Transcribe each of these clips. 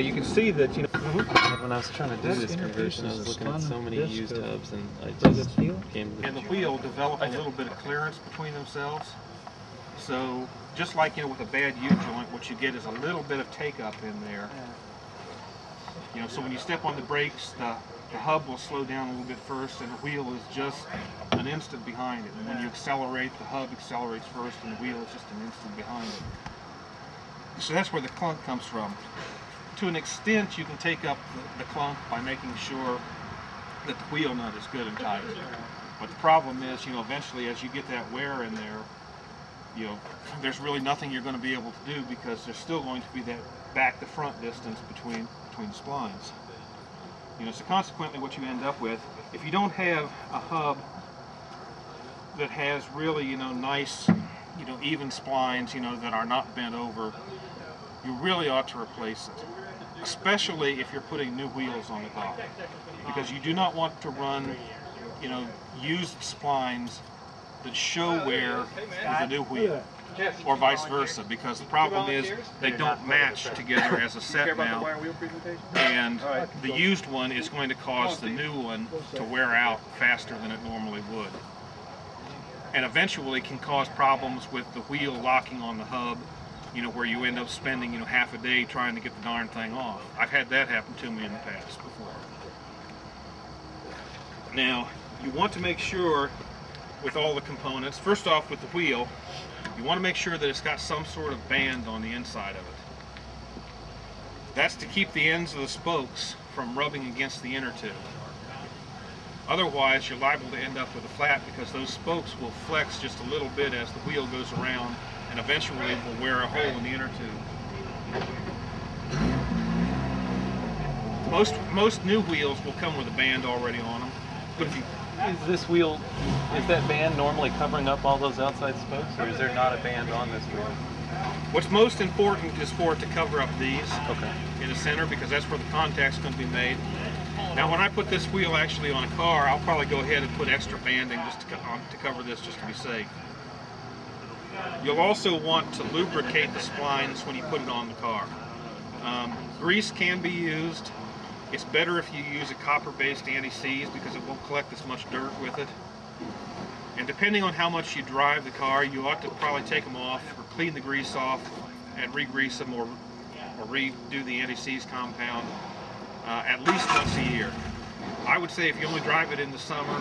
you can see that, you know. When I was trying to do this conversion, I was looking at so many used hubs, and I just came to And the wheel develop a little bit of clearance between themselves. So just like, you know, with a bad U-joint, what you get is a little bit of take-up in there. You know, so when you step on the brakes, the hub will slow down a little bit first, and the wheel is just an instant behind it. And when you accelerate, the hub accelerates first, and the wheel is just an instant behind it. So that's where the clunk comes from. To an extent, you can take up the clunk by making sure that the wheel nut is good and tight. But the problem is, you know, eventually as you get that wear in there, you know, there's really nothing you're going to be able to do, because there's still going to be that back to front distance between splines. You know, so consequently what you end up with, if you don't have a hub that has really, you know, nice, you know, even splines, you know, that are not bent over, you really ought to replace it, especially if you're putting new wheels on the car, because you do not want to run, you know, used splines that show wear with a new wheel, or vice versa, because the problem is they don't match together as a set now, and the used one is going to cause the new one to wear out faster than it normally would, and eventually can cause problems with the wheel locking on the hub, you know, where you end up spending, you know, half a day trying to get the darn thing off. I've had that happen to me in the past before. Now, you want to make sure with all the components, first off with the wheel, you want to make sure that it's got some sort of band on the inside of it. That's to keep the ends of the spokes from rubbing against the inner tube. Otherwise, you're liable to end up with a flat, because those spokes will flex just a little bit as the wheel goes around, and eventually it will wear a hole in the inner tube. Most new wheels will come with a band already on them. But if you, Is this wheel, is that band normally covering up all those outside spokes, or is there not a band on this wheel? what's most important is for it to cover up these Okay. in the center, because that's where the contact's going to be made. Now, when I put this wheel actually on a car, I'll probably go ahead and put extra banding just to cover this, just to be safe. You'll also want to lubricate the splines when you put it on the car. Grease can be used. It's better if you use a copper-based anti-seize, because it won't collect as much dirt with it. And depending on how much you drive the car, you ought to probably take them off or clean the grease off and re-grease them, or redo the anti-seize compound at least once a year. I would say if you only drive it in the summer,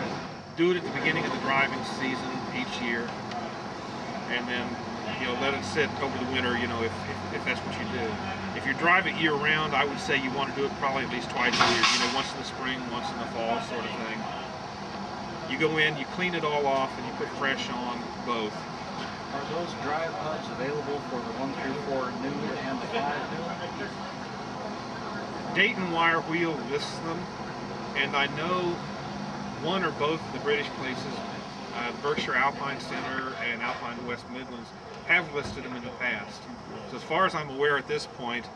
do it at the beginning of the driving season each year, and then, you know, let it sit over the winter, you know, if that's what you do. If you drive it year-round, I would say you want to do it probably at least twice a year, you know, once in the spring, once in the fall, sort of thing. You go in, you clean it all off, and you put fresh on both. Are those drive hubs available for the 1 through 4 new and the 5 new? Dayton Wire Wheel lists them, and I know one or both of the British places, Berkshire Alpine Center and Alpine West Midlands, have listed them in the past. So as far as I'm aware at this point,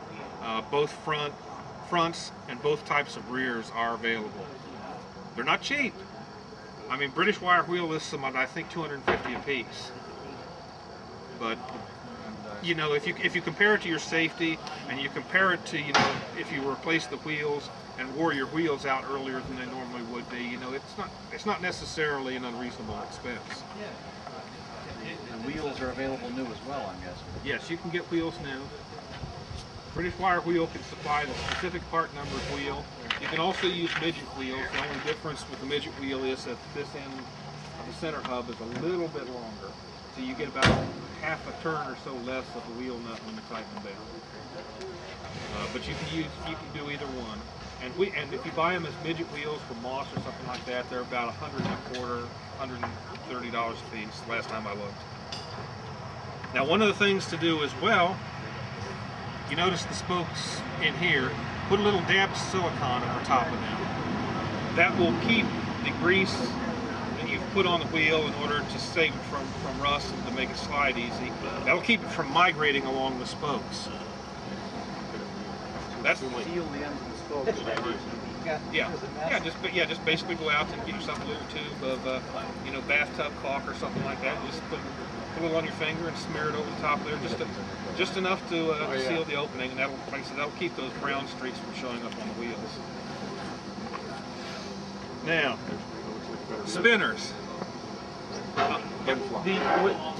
both fronts and both types of rears are available. They're not cheap. I mean, British Wire Wheel lists them at, I think, $250 a piece. But you know, if you compare it to your safety, and you compare it to, you know, if you replace the wheels and wore your wheels out earlier than they normally would be, you know, it's not necessarily an unreasonable expense. And wheels are available new as well, I'm guessing. Yes, you can get wheels new. British Wire Wheel can supply the specific part numbered wheel. You can also use midget wheels. The only difference with the midget wheel is that this end of the center hub is a little bit longer. So you get about half a turn or so less of the wheel nut when you tighten them down. But you can do either one. And if you buy them as midget wheels from Moss or something like that, they're about $125, $130 a piece. Last time I looked. Now, one of the things to do as well, you notice the spokes in here. Put a little damp silicone over top of them. That will keep the grease that you've put on the wheel in order to save it from rust and to make it slide easy. That'll keep it from migrating along the spokes. That's the Seal the ends of the spokes. Just basically go out and get yourself a little tube of you know, bathtub caulk or something like that. Just put Put a little on your finger and smear it over the top there, just enough to seal the opening, and that'll, like I said, that'll keep those brown streaks from showing up on the wheels. Now, spinners.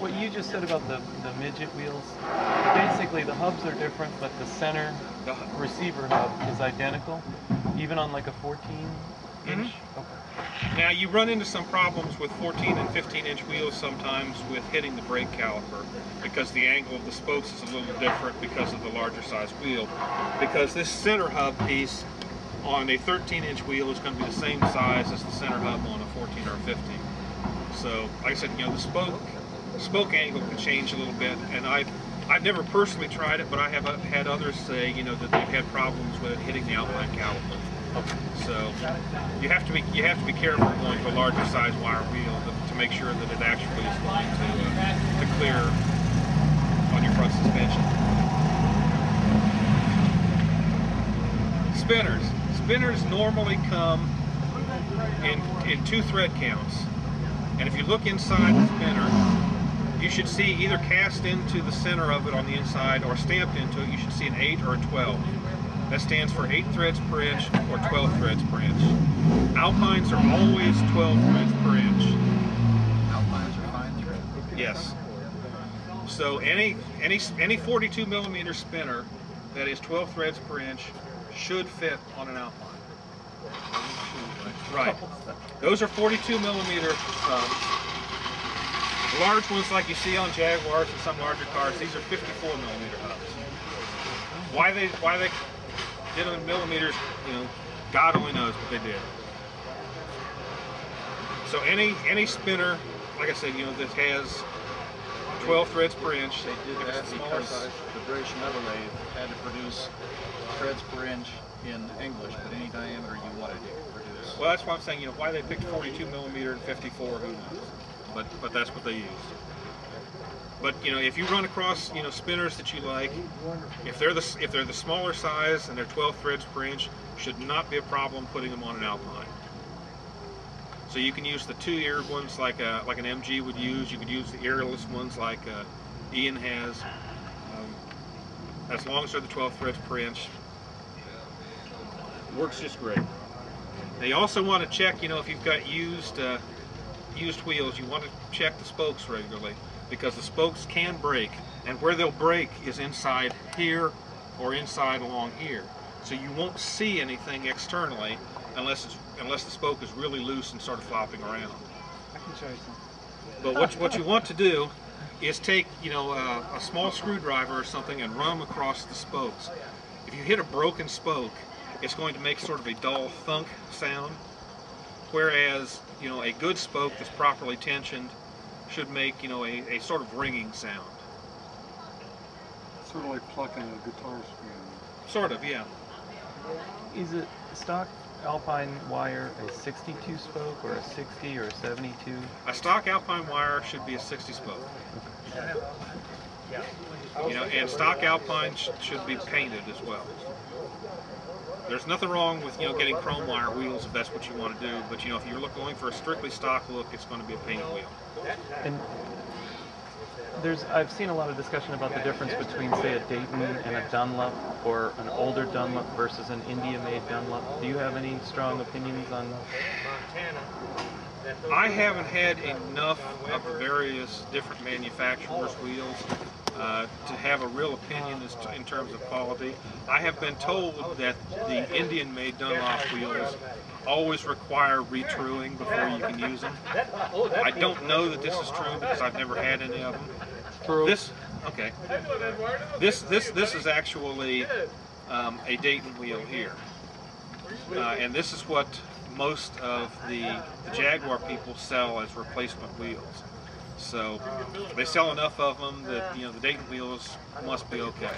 What you just said about the midget wheels, basically the hubs are different, but the center receiver hub is identical, even on like a 14-inch? Okay. Now you run into some problems with 14 and 15-inch wheels sometimes with hitting the brake caliper, because the angle of the spokes is a little different because of the larger size wheel. Because this center hub piece on a 13-inch wheel is going to be the same size as the center hub on a 14 or 15. So, like I said, you know, the spoke angle can change a little bit, and I've never personally tried it, but I have had others say, you know, that they've had problems with it hitting the Alpine caliper. Okay. So you have to be careful going to a larger size wire wheel to make sure that it actually is going to clear on your front suspension. Spinners normally come in 2 thread counts. And if you look inside the spinner, you should see either cast into the center of it on the inside or stamped into it, you should see an 8 or a 12. That stands for 8 threads per inch or 12 threads per inch. Alpines are always 12 threads per inch. Alpines are fine thread. Yes. So any 42 millimeter spinner that is 12 threads per inch should fit on an Alpine. Right. Those are 42 millimeter hubs. Large ones like you see on Jaguars and some larger cars, these are 54 millimeter hubs. Why they did them in millimeters, you know, God only knows, but they did. So any spinner, like I said, you know, that has 12 threads per inch. They did that because the British metal lathe had to produce threads per inch in English, but any diameter you wanted to produce. Well, that's why I'm saying, you know, why they picked 42 millimeter and 54, who knows? But that's what they used. But you know, if you run across, you know, spinners that you like, if they're the smaller size and they're 12 threads per inch, should not be a problem putting them on an Alpine. So you can use the 2-eared ones like an MG would use. You could use the earless ones like Ian has. As long as they're the 12 threads per inch, works just great. Now you also want to check, you know, if you've got used wheels, you want to check the spokes regularly, because the spokes can break, and where they'll break is inside here or inside along here. So you won't see anything externally unless the spoke is really loose and sort of flopping around. I can show you something. But what you want to do is take, you know, a small screwdriver or something and run them across the spokes. If you hit a broken spoke, it's going to make sort of a dull thunk sound, whereas, you know, a good spoke that's properly tensioned should make, you know, a sort of ringing sound. Sort of like plucking a guitar string. Sort of, yeah. Is it stock Alpine wire a 62 spoke or a 60 or a 72? A stock Alpine wire should be a 60 spoke. You know, and stock Alpine should be painted as well. There's nothing wrong with, you know, getting chrome wire wheels if that's what you want to do, but you know, if you're going for a strictly stock look, it's going to be a painted wheel. And I've seen a lot of discussion about the difference between, say, a Dayton and a Dunlop, or an older Dunlop versus an India-made Dunlop. Do you have any strong opinions on? I haven't had enough of the various different manufacturers' wheels to have a real opinion in terms of quality. I have been told that the Indian-made Dunlop wheels always require retruing before you can use them. I don't know that this is true because I've never had any of them. This is actually a Dayton wheel here, and this is what most of the Jaguar people sell as replacement wheels. So they sell enough of them that, you know, the Dayton wheels must be okay.